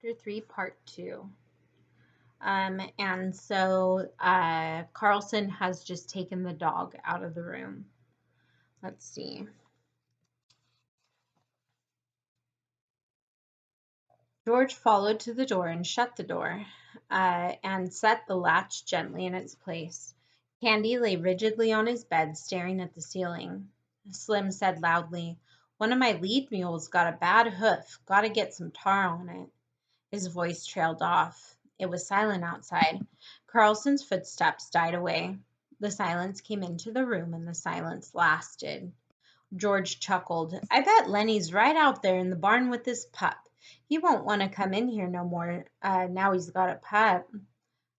Chapter 3, Part 2. And so Carlson has just taken the dog out of the room. Let's see. George followed to the door and shut the door and set the latch gently in its place. Candy lay rigidly on his bed, staring at the ceiling. Slim said loudly, "One of my lead mules got a bad hoof. Gotta get some tar on it." His voice trailed off. It was silent outside. Carlson's footsteps died away. The silence came into the room, and the silence lasted. George chuckled. "I bet Lenny's right out there in the barn with his pup. He won't want to come in here no more now he's got a pup."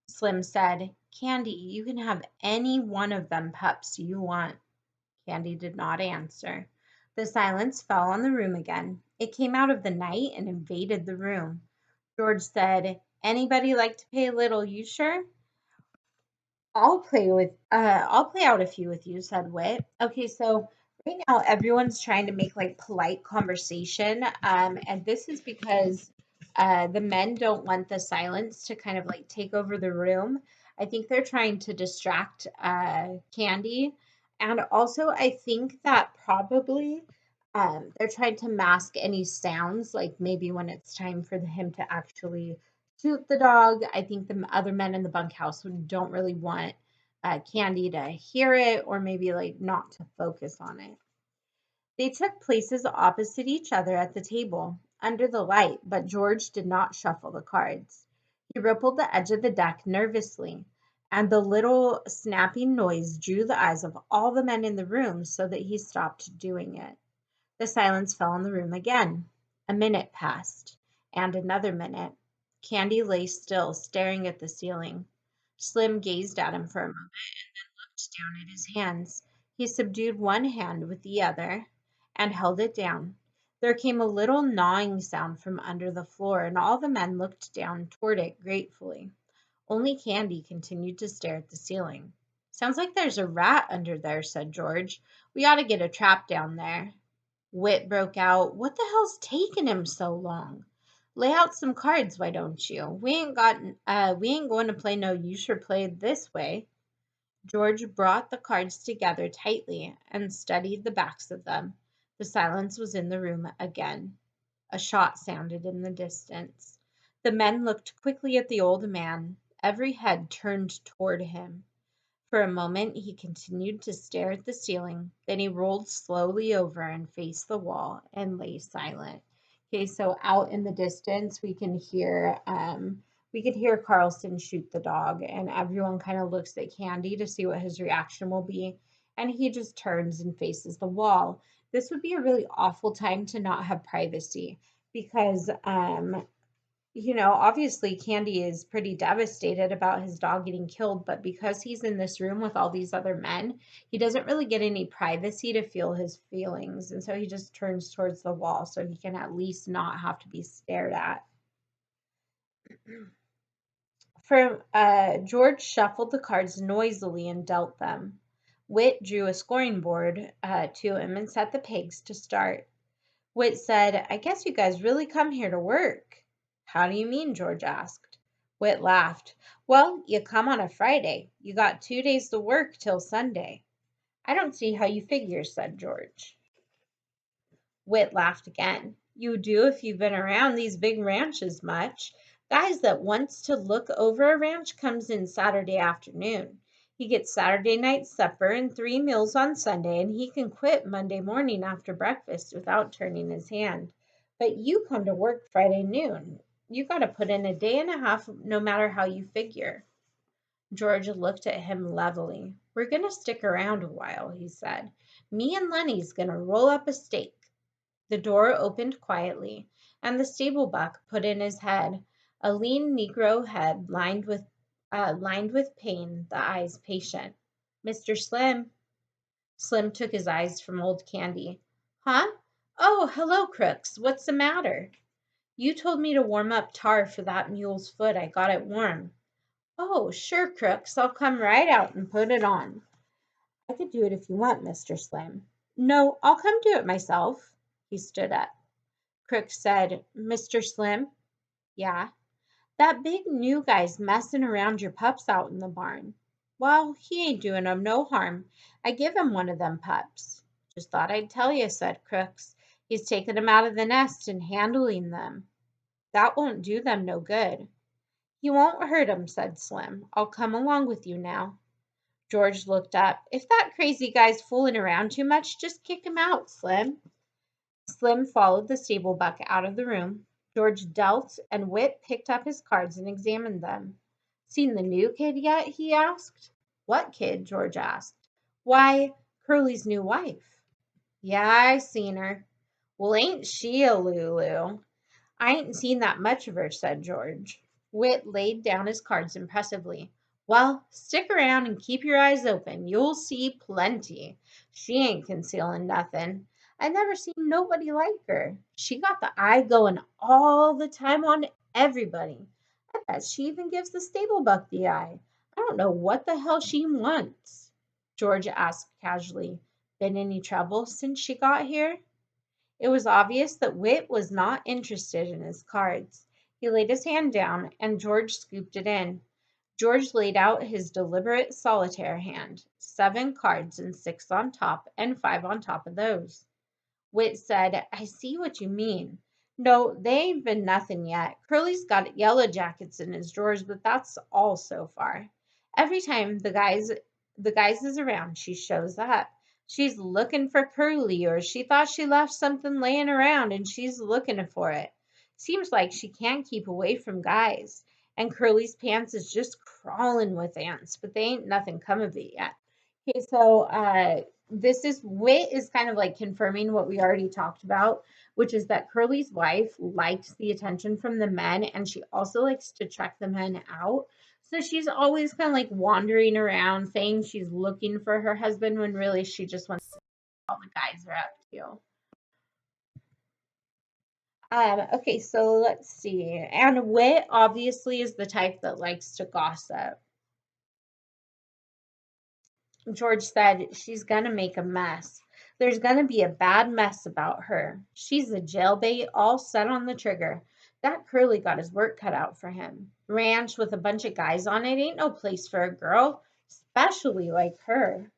Slim said, "Candy, you can have any one of them pups you want." Candy did not answer. The silence fell on the room again. It came out of the night and invaded the room. George said, "Anybody like to pay a little, you sure?" I'll play out a few with you," said Wit. Okay, so right now everyone's trying to make like polite conversation. And this is because the men don't want the silence to kind of like take over the room. I think they're trying to distract Candy. And also I think that probably they're trying to mask any sounds, like maybe when it's time for him to actually shoot the dog. I think the other men in the bunkhouse don't really want Candy to hear it or maybe like not to focus on it. They took places opposite each other at the table under the light, but George did not shuffle the cards. He rippled the edge of the deck nervously, and the little snapping noise drew the eyes of all the men in the room so that he stopped doing it. The silence fell on the room again. A minute passed, and another minute. Candy lay still, staring at the ceiling. Slim gazed at him for a moment and then looked down at his hands. He subdued one hand with the other and held it down. There came a little gnawing sound from under the floor, and all the men looked down toward it gratefully. Only Candy continued to stare at the ceiling. "Sounds like there's a rat under there," said George. "We ought to get a trap down there." Wit broke out, "What the hell's taking him so long? Lay out some cards, why don't you? We ain't going to play no you sure played this way." George brought the cards together tightly and studied the backs of them. The silence was in the room again. A shot sounded in the distance. The men looked quickly at the old man, every head turned toward him. For a moment he continued to stare at the ceiling, then he rolled slowly over and faced the wall and lay silent. Okay, so out in the distance we could hear Carlson shoot the dog, and everyone kind of looks at Candy to see what his reaction will be, and he just turns and faces the wall. This would be a really awful time to not have privacy because obviously Candy is pretty devastated about his dog getting killed, but because he's in this room with all these other men, he doesn't really get any privacy to feel his feelings. And so he just turns towards the wall so he can at least not have to be stared at. George shuffled the cards noisily and dealt them. Wit drew a scoring board to him and set the pegs to start. Wit said, "I guess you guys really come here to work." "How do you mean?" George asked. Wit laughed. "Well, you come on a Friday. You got 2 days to work till Sunday." "I don't see how you figure," said George. Wit laughed again. "You do if you've been around these big ranches much. Guys that wants to look over a ranch comes in Saturday afternoon. He gets Saturday night supper and 3 meals on Sunday, and he can quit Monday morning after breakfast without turning his hand. But you come to work Friday noon. You got to put in a day and a half no matter how you figure." George looked at him levelly. "We're going to stick around a while," he said. "Me and Lenny's going to roll up a stake." The door opened quietly, and the stable buck put in his head, a lean negro head lined with pain, the eyes patient. "Mr. Slim." Slim took his eyes from old Candy. "Huh? Oh, hello, Crooks. What's the matter?" "You told me to warm up tar for that mule's foot. I got it warm." "Oh, sure, Crooks. I'll come right out and put it on." "I could do it if you want, Mr. Slim." "No, I'll come do it myself." He stood up. Crooks said, "Mr. Slim." Yeah, that big new guy's messing around your pups out in the barn. Well, he ain't doing 'em no harm. I give him one of them pups. Just thought I'd tell you, said Crooks. He's taking 'em out of the nest and handling them. That won't do them no good. He won't hurt 'em, said Slim. I'll come along with you now. George looked up. If that crazy guy's fooling around too much, just kick him out, Slim. Slim followed the stable buck out of the room. George dealt, and Whit picked up his cards and examined them. Seen the new kid yet? He asked. What kid? George asked. Why, Curly's new wife. Yeah, I seen her. Well, ain't she a Lulu? I ain't seen that much of her, said George. Whit laid down his cards impressively. Well, stick around and keep your eyes open. You'll see plenty. She ain't concealing nothing. I never seen nobody like her. She got the eye going all the time on everybody. I bet she even gives the stable buck the eye. I don't know what the hell she wants. George asked casually. Been any trouble since she got here? It was obvious that Whit was not interested in his cards. He laid his hand down, and George scooped it in. George laid out his deliberate solitaire hand, 7 cards and 6 on top, and 5 on top of those. Whit said, I see what you mean. No, they ain't been nothing yet. Curly's got yellow jackets in his drawers, but that's all so far. Every time the guys is around, she shows up. She's looking for Curly, or she thought she left something laying around and she's looking for it. Seems like she can't keep away from guys. And Curly's pants is just crawling with ants, but they ain't nothing come of it yet. Okay, so this is Wit is kind of like confirming what we already talked about, which is that Curly's wife likes the attention from the men and she also likes to check the men out. So she's always kind of like wandering around saying she's looking for her husband when really she just wants to see what all the guys are up to. Okay, so let's see. And Wit obviously is the type that likes to gossip. George said, she's going to make a mess. There's going to be a bad mess about her. She's a jailbait all set on the trigger. That Curly got his work cut out for him. Ranch with a bunch of guys on it ain't no place for a girl, especially like her.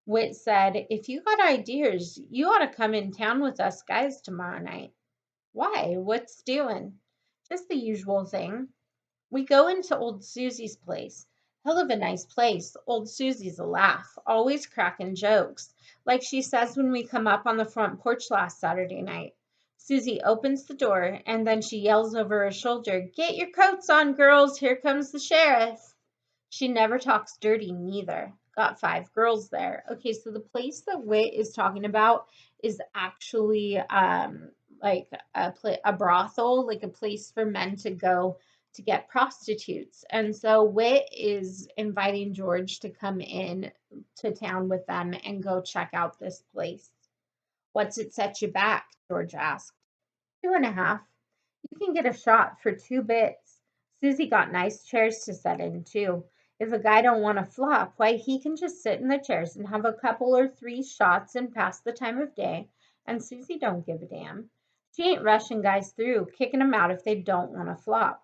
Whit said, if you got ideas, you ought to come in town with us guys tomorrow night. Why? What's doing? Just the usual thing. We go into old Susie's place. Hell of a nice place. Old Susie's a laugh, always cracking jokes, like she says when we come up on the front porch last Saturday night. Susie opens the door and then she yells over her shoulder, Get your coats on, girls, here comes the sheriff. She never talks dirty, neither. Got 5 girls there. Okay, so the place that Wit is talking about is actually like a brothel, like a place for men to go to get prostitutes. And so Wit is inviting George to come in to town with them and go check out this place. What's it set you back? George asked. 2.5. You can get a shot for 2 bits. Susie got nice chairs to sit in, too. If a guy don't want to flop, why, he can just sit in the chairs and have a couple or 3 shots and pass the time of day. And Susie don't give a damn. She ain't rushing guys through, kicking 'em out if they don't want to flop.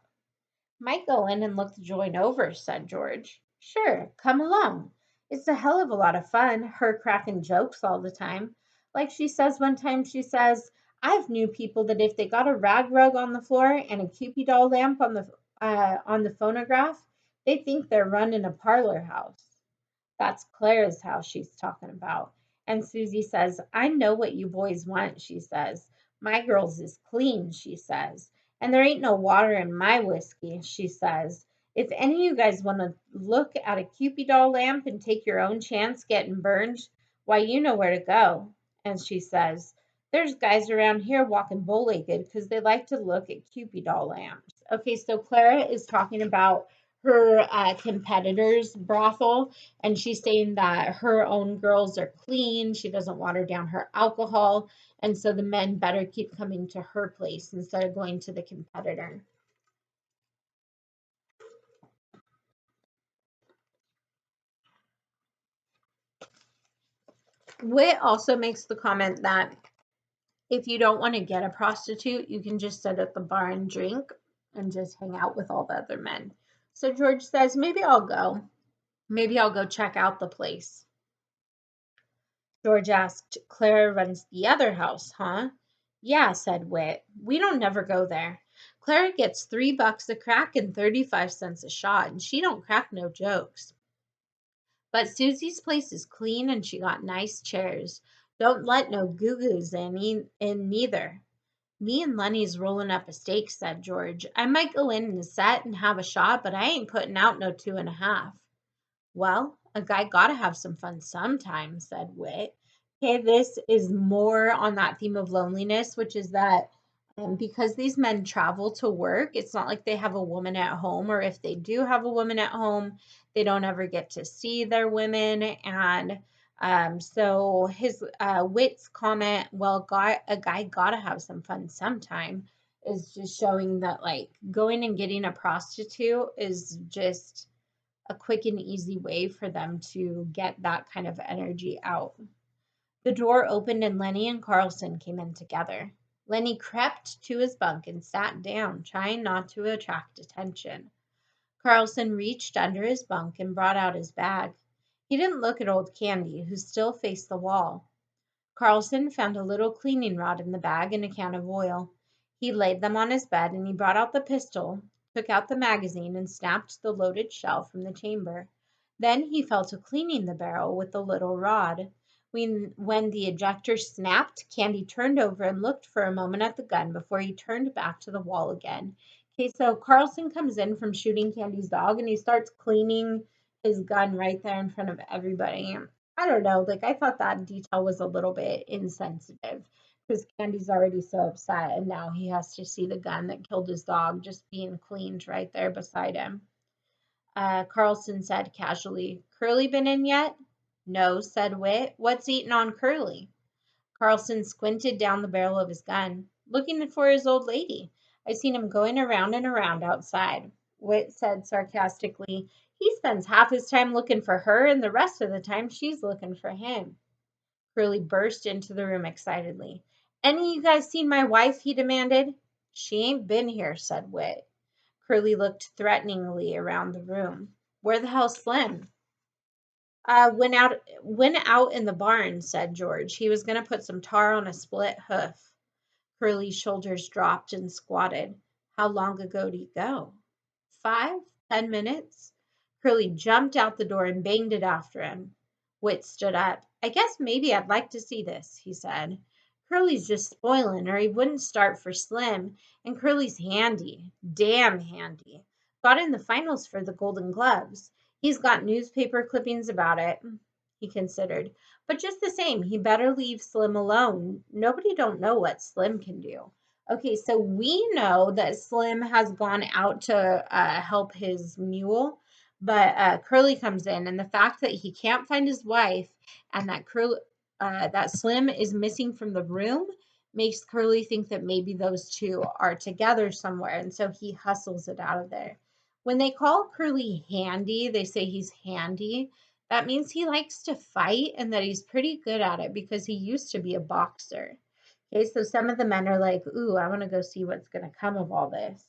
Might go in and look the joint over, said George. Sure, come along. It's a hell of a lot of fun, her cracking jokes all the time. Like she says one time, she says, I've knew people that if they got a rag rug on the floor and a Cupid doll lamp on the phonograph, they think they're running a parlor house. That's Clara's house she's talking about. And Susie says, I know what you boys want, she says. My girls is clean, she says. And there ain't no water in my whiskey, she says. If any of you guys want to look at a Cupid doll lamp and take your own chance getting burned, why, you know where to go. And she says, there's guys around here walking bow-legged because they like to look at Cupid doll lamps. Okay, so Clara is talking about her competitor's brothel, and she's saying that her own girls are clean. She doesn't water down her alcohol, and so the men better keep coming to her place instead of going to the competitor. Wit also makes the comment that if you don't want to get a prostitute, you can just sit at the bar and drink. and just hang out with all the other men. So George says, maybe I'll go. Maybe I'll go check out the place. George asked, Clara runs the other house, huh? Yeah, said Whit. We don't never go there. Clara gets $3 a crack and 35 cents a shot, and she don't crack no jokes. But Susie's place is clean and she got nice chairs. Don't let no goo-goos in neither. Me and Lenny's rolling up a steak, said George. I might go in and set and have a shot, but I ain't putting out no 2.5. Well, a guy gotta have some fun sometime, said Whit. Okay, this is more on that theme of loneliness, which is that because these men travel to work, it's not like they have a woman at home, or if they do have a woman at home, they don't ever get to see their women. And so his Whit's comment, well, a guy gotta have some fun sometime, is just showing that like going and getting a prostitute is just a quick and easy way for them to get that kind of energy out. The door opened and Lenny and Carlson came in together. Lenny crept to his bunk and sat down, trying not to attract attention. Carlson reached under his bunk and brought out his bag. He didn't look at old Candy, who still faced the wall. Carlson found a little cleaning rod in the bag and a can of oil. He laid them on his bed and he brought out the pistol, took out the magazine, and snapped the loaded shell from the chamber. Then he fell to cleaning the barrel with the little rod. When the ejector snapped, Candy turned over and looked for a moment at the gun before he turned back to the wall again. Okay, so Carlson comes in from shooting Candy's dog and he starts cleaning his gun right there in front of everybody. I don't know, like I thought that detail was a little bit insensitive because Candy's already so upset and now he has to see the gun that killed his dog just being cleaned right there beside him. Carlson said casually, Curly been in yet? No, said Whit. What's eating on Curly? Carlson squinted down the barrel of his gun, looking for his old lady. I seen him going around and around outside. Whit said sarcastically, he spends half his time looking for her and the rest of the time she's looking for him. Curly burst into the room excitedly. Any of you guys seen my wife? He demanded. She ain't been here, said Whit. Curly looked threateningly around the room. Where the hell's Slim? Went out in the barn, said George. He was going to put some tar on a split hoof. Curly's shoulders dropped and squatted. How long ago did he go? 5, 10 minutes? Curly jumped out the door and banged it after him. Whit stood up. I guess maybe I'd like to see this, he said. Curly's just spoiling, or he wouldn't start for Slim. And Curly's handy. Damn handy. Got in the finals for the Golden Gloves. He's got newspaper clippings about it, he considered. But just the same, he better leave Slim alone. Nobody don't know what Slim can do. Okay, so we know that Slim has gone out to help his mule, but Curly comes in, and the fact that he can't find his wife and that Slim is missing from the room makes Curly think that maybe those two are together somewhere, and so he hustles it out of there. When they call Curly handy, they say he's handy. That means he likes to fight and that he's pretty good at it because he used to be a boxer. Okay, so some of the men are like, ooh, I want to go see what's going to come of all this.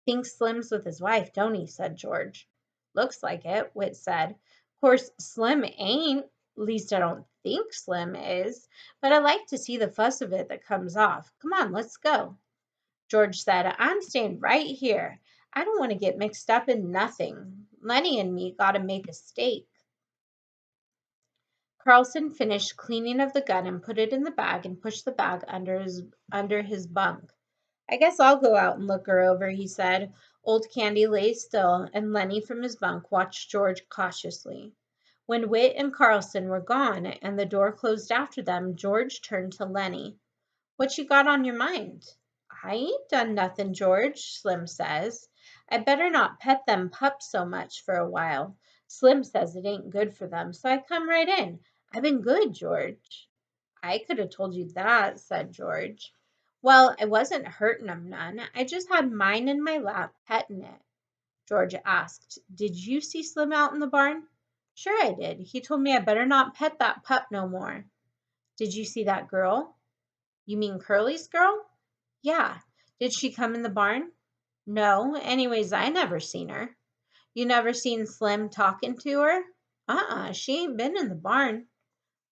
Think Slim's with his wife, don't he? Said George. Looks like it, Whit said. Of course, Slim ain't. At least I don't think Slim is. But I like to see the fuss of it that comes off. Come on, let's go. George said, I'm staying right here. I don't want to get mixed up in nothing. Lenny and me got to make a steak. Carlson finished cleaning of the gun and put it in the bag and pushed the bag under his bunk. I guess I'll go out and look her over, he said. Old Candy lay still, and Lenny from his bunk watched George cautiously. When Whit and Carlson were gone and the door closed after them, George turned to Lenny. What you got on your mind? I ain't done nothing, George, Slim says. I better not pet them pups so much for a while. Slim says it ain't good for them, so I come right in. I've been good, George. I could have told you that, said George. Well, I wasn't hurting 'em none. I just had mine in my lap, petting it. George asked, Did you see Slim out in the barn? Sure I did. He told me I better not pet that pup no more. Did you see that girl? You mean Curly's girl? Yeah. Did she come in the barn? No. Anyways, I never seen her. You never seen Slim talking to her? She ain't been in the barn.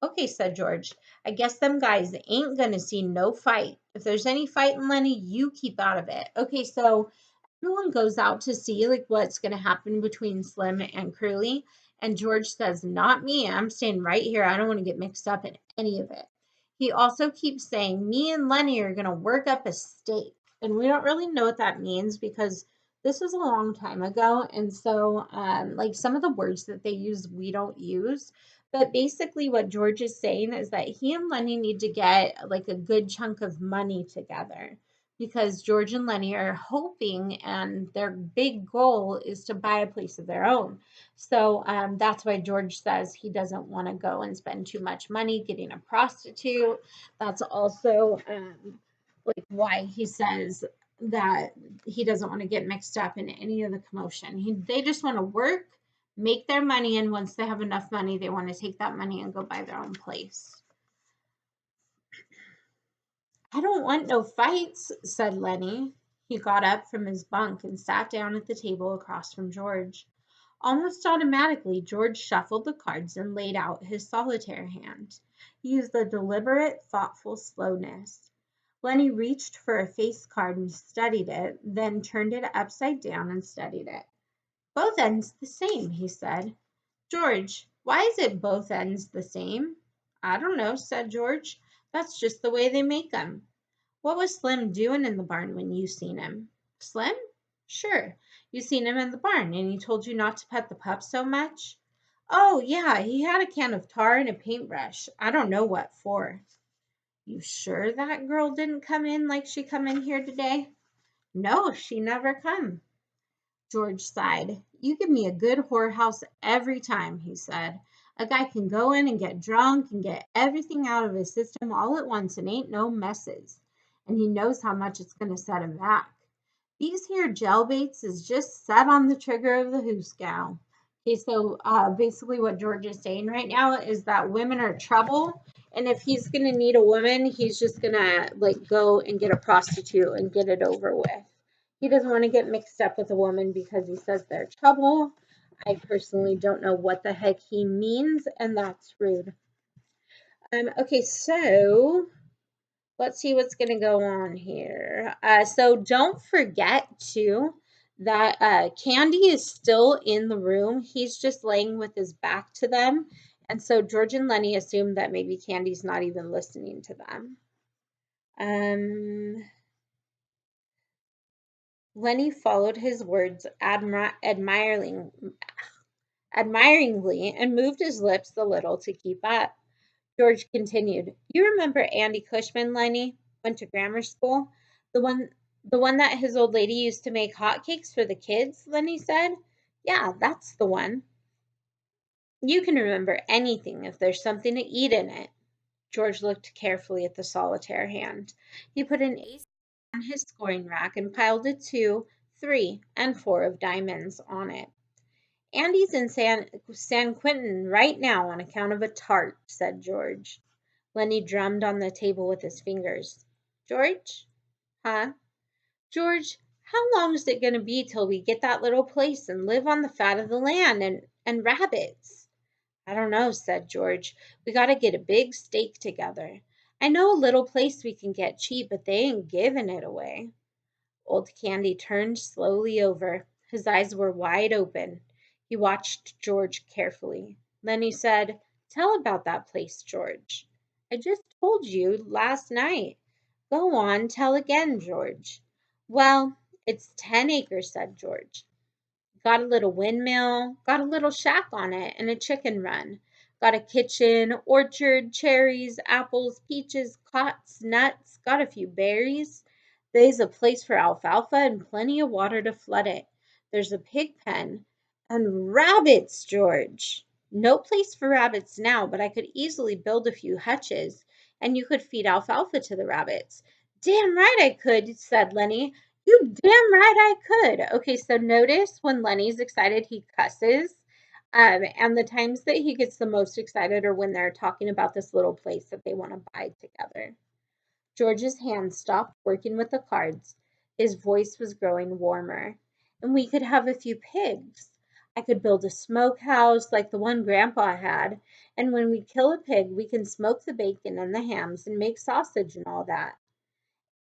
Okay, said George. I guess them guys ain't gonna see no fight. If there's any fighting, Lenny, you keep out of it. Okay, so everyone goes out to see like what's gonna happen between Slim and Curly. And George says, not me. I'm staying right here. I don't want to get mixed up in any of it. He also keeps saying, me and Lenny are gonna work up a stake. And we don't really know what that means because this was a long time ago. And so like some of the words that they use, we don't use. But basically, what George is saying is that he and Lenny need to get like a good chunk of money together because George and Lenny are hoping, and their big goal is to buy a place of their own. So that's why George says he doesn't want to go and spend too much money getting a prostitute. That's also like why he says that he doesn't want to get mixed up in any of the commotion. They just want to work, make their money, and once they have enough money, they want to take that money and go buy their own place. I don't want no fights, said Lenny. He got up from his bunk and sat down at the table across from George. Almost automatically, George shuffled the cards and laid out his solitaire hand. He used a deliberate, thoughtful slowness. Lenny reached for a face card and studied it, then turned it upside down and studied it. Both ends the same, he said. George, why is it both ends the same? I don't know, said George. That's just the way they make 'em. What was Slim doing in the barn when you seen him? Slim? Sure. You seen him in the barn and he told you not to pet the pup so much? Oh, yeah, he had a can of tar and a paintbrush. I don't know what for. You sure that girl didn't come in like she come in here today? No, she never come. George sighed. You give me a good whorehouse every time, he said. A guy can go in and get drunk and get everything out of his system all at once and ain't no messes. And he knows how much it's going to set him back. These here gel baits is just set on the trigger of the hoosgow. Okay, so basically what George is saying right now is that women are trouble. And if he's going to need a woman, he's just going to like go and get a prostitute and get it over with. He doesn't want to get mixed up with a woman because he says they're trouble. I personally don't know what the heck he means, and that's rude. Okay, so let's see what's going to go on here. So don't forget, too, that Candy is still in the room. He's just laying with his back to them. And so George and Lenny assume that maybe Candy's not even listening to them. Lenny followed his words admiringly and moved his lips a little to keep up. George continued, You remember Andy Cushman, Lenny? Went to grammar school? The one that his old lady used to make hotcakes for the kids, Lenny said. Yeah, that's the one. You can remember anything if there's something to eat in it. George looked carefully at the solitaire hand. He put an ace on his scoring rack and piled a 2, 3, and 4 of diamonds on it. Andy's in San Quentin right now on account of a tart, said George. Lenny drummed on the table with his fingers. George? Huh? George, how long is it going to be till we get that little place and live on the fat of the land and rabbits? I don't know, said George. We got to get a big stake together. I know a little place we can get cheap, but they ain't giving it away. Old Candy turned slowly over. His eyes were wide open. He watched George carefully. Then he said, Tell about that place, George. I just told you last night. Go on, tell again, George. Well, it's 10 acres, said George. Got a little windmill, got a little shack on it, and a chicken run. Got a kitchen, orchard, cherries, apples, peaches, cots, nuts, got a few berries. There's a place for alfalfa and plenty of water to flood it. There's a pig pen. And rabbits, George. No place for rabbits now, but I could easily build a few hutches, and you could feed alfalfa to the rabbits. Damn right I could, said Lenny. You damn right I could. Okay, so notice when Lenny's excited, he cusses. And the times that he gets the most excited are when they're talking about this little place that they want to buy together. George's hand stopped working with the cards. His voice was growing warmer. And we could have a few pigs. I could build a smokehouse like the one Grandpa had, and when we kill a pig, we can smoke the bacon and the hams and make sausage and all that.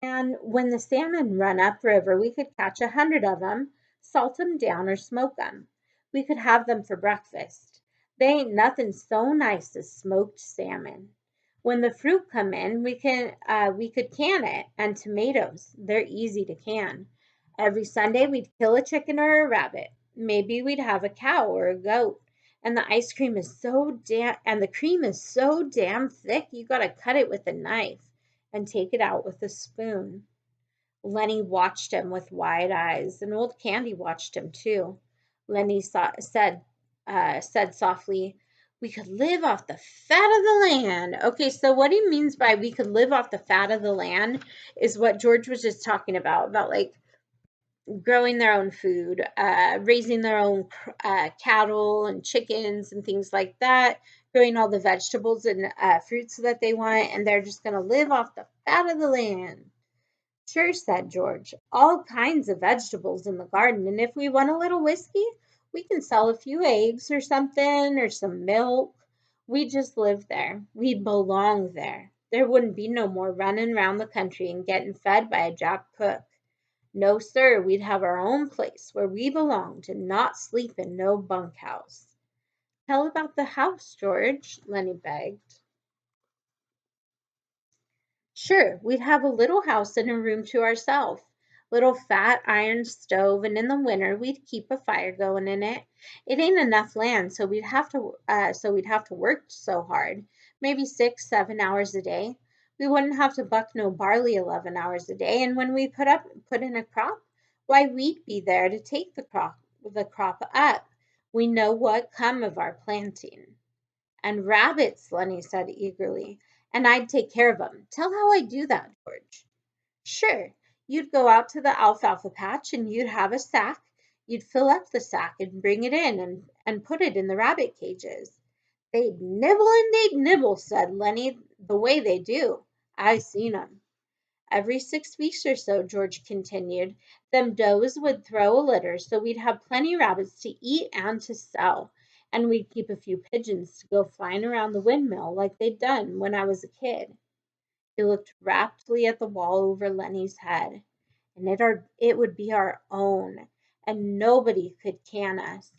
And when the salmon run upriver, we could catch 100 of 'em, salt 'em down or smoke 'em. We could have them for breakfast. They ain't nothing so nice as smoked salmon. When the fruit come in, we could can it, and tomatoes. They're easy to can. Every Sunday we'd kill a chicken or a rabbit. Maybe we'd have a cow or a goat. And the cream is so damn thick you gotta cut it with a knife and take it out with a spoon. Lenny watched him with wide eyes, and old Candy watched him too. Lenny said softly, "We could live off the fat of the land." Okay, so what he means by we could live off the fat of the land is what George was just talking about like growing their own food, raising their own cattle and chickens and things like that, growing all the vegetables and fruits that they want, and they're just going to live off the fat of the land. Sure, said George. All kinds of vegetables in the garden, and if we want a little whiskey, we can sell a few eggs or something, or some milk. We just live there. We belong there. There wouldn't be no more running around the country and getting fed by a Jap cook. No, sir, we'd have our own place where we belonged and not sleep in no bunkhouse. Tell about the house, George, Lenny begged. Sure, we'd have a little house and a room to ourselves. Little fat iron stove, and in the winter we'd keep a fire going in it. It ain't enough land, so we'd have to work so hard, maybe 6, 7 hours a day. We wouldn't have to buck no barley 11 hours a day, and when we put in a crop, why we'd be there to take the crop up. We know what come of our planting. And rabbits, Lenny said eagerly. And I'd take care of 'em. Tell how I do that, George. Sure. You'd go out to the alfalfa patch and you'd have a sack. You'd fill up the sack and bring it in and put it in the rabbit cages. They'd nibble and they'd nibble, said Lenny, the way they do. I seen 'em. Every 6 weeks or so, George continued, them does would throw a litter, so we'd have plenty rabbits to eat and to sell. And we'd keep a few pigeons to go flying around the windmill like they'd done when I was a kid. He looked raptly at the wall over Lenny's head. And it would be our own, and nobody could can us.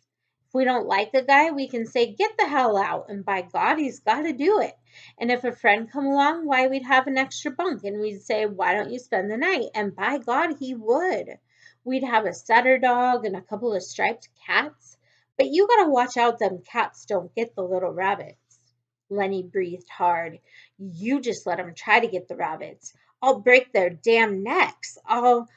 If we don't like a guy, we can say, "Get the hell out," and by God, he's got to do it. And if a friend come along, why, we'd have an extra bunk, and we'd say, "Why don't you spend the night?" And by God, he would. We'd have a setter dog and a couple of striped cats, but you got to watch out them cats don't get the little rabbits. Lenny breathed hard. You just let 'em try to get the rabbits. I'll break their damn necks. I'll